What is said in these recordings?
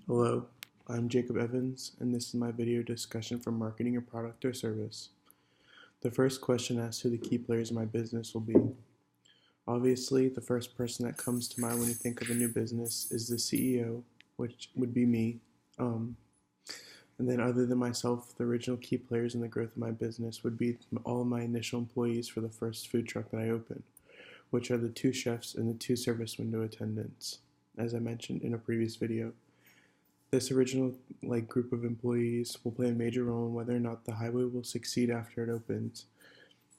Hello, I'm Jacob Evans, and this is my video discussion for marketing a product or service. The first question as to the key players in my business will be, obviously, the first person that comes to mind when you think of a new business is the CEO, which would be me. And then other than myself, the original key players in the growth of my business would be all of my initial employees for the first food truck that I opened, which are the 2 chefs and the 2 service window attendants, as I mentioned in a previous video. This original group of employees will play a major role in whether or not the highway will succeed after it opens.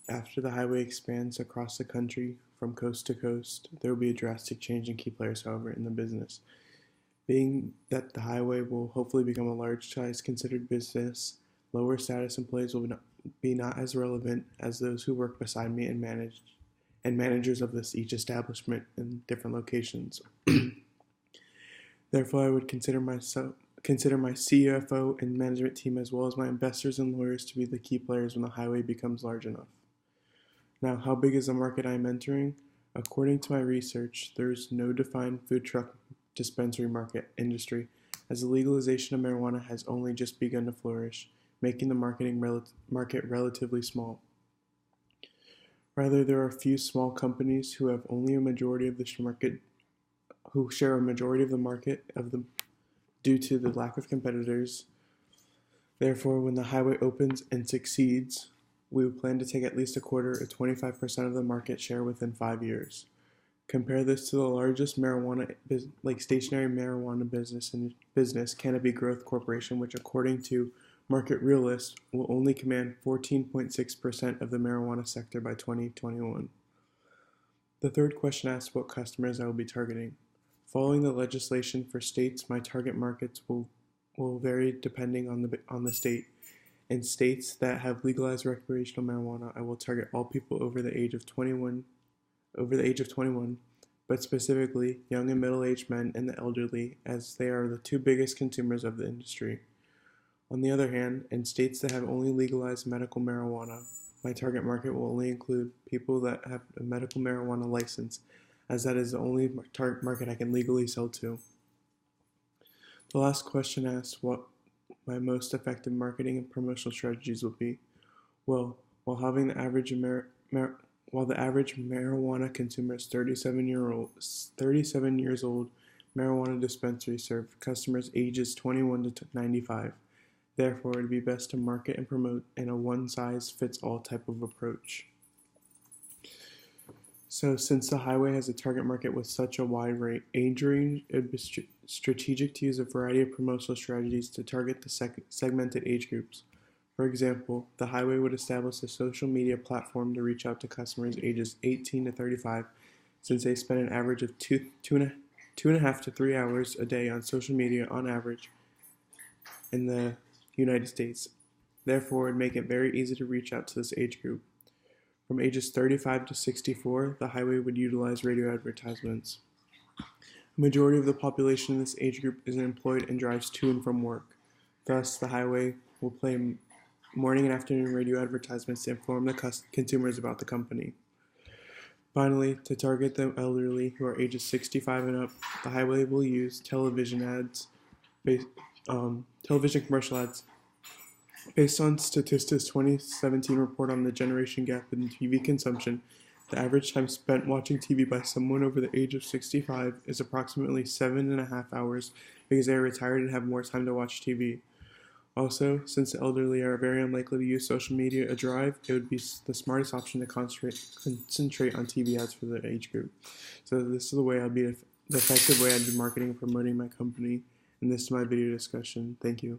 After the highway expands across the country from coast to coast, there will be a drastic change in key players, however, in the business. Being that the highway will hopefully become a large size considered business, lower status employees will be not as relevant as those who work beside me and managers of each establishment in different locations. Therefore, I would consider my CFO and management team as well as my investors and lawyers to be the key players when the highway becomes large enough. Now, how big is the market I am entering? According to my research, there is no defined food truck dispensary market industry, as the legalization of marijuana has only just begun to flourish, making the market relatively small. Rather, there are a few small companies who have only a majority of this market who share a majority of the market due to the lack of competitors. Therefore, when the highway opens and succeeds, we plan to take at least a quarter or 25% of the market share within 5 years. Compare this to the largest stationary marijuana business, Canopy Growth Corporation, which according to Market Realist will only command 14.6% of the marijuana sector by 2021. The third question asks what customers I will be targeting. Following the legislation for states, my target markets will vary depending on the state. In states that have legalized recreational marijuana, I will target all people over the age of 21, but specifically young and middle-aged men and the elderly, as they are the 2 biggest consumers of the industry. On the other hand, in states that have only legalized medical marijuana, my target market will only include people that have a medical marijuana license, as that is the only target market I can legally sell to. The last question asks what my most effective marketing and promotional strategies will be. Well, while the average marijuana consumer is 37 years old, marijuana dispensaries serve customers ages 21 to 95. Therefore, it would be best to market and promote in a one-size-fits-all type of approach. So, since the highway has a target market with such a wide age range, it would be strategic to use a variety of promotional strategies to target the segmented age groups. For example, the highway would establish a social media platform to reach out to customers ages 18 to 35, since they spend an average of 2.5 to 3 hours a day on social media on average in the United States. Therefore, it would make it very easy to reach out to this age group. From ages 35 to 64, the highway would utilize radio advertisements. A majority of the population in this age group is employed and drives to and from work. Thus, the highway will play morning and afternoon radio advertisements to inform the consumers about the company. Finally, to target the elderly who are ages 65 and up, the highway will use television commercial ads. Based on Statista 2017 report on the generation gap in TV consumption, the average time spent watching TV by someone over the age of 65 is approximately 7.5 hours because they are retired and have more time to watch TV. Also, since the elderly are very unlikely to use social media or drive, it would be the smartest option to concentrate on TV ads for the age group. So this is the effective way I'd be marketing and promoting my company, and this is my video discussion. Thank you.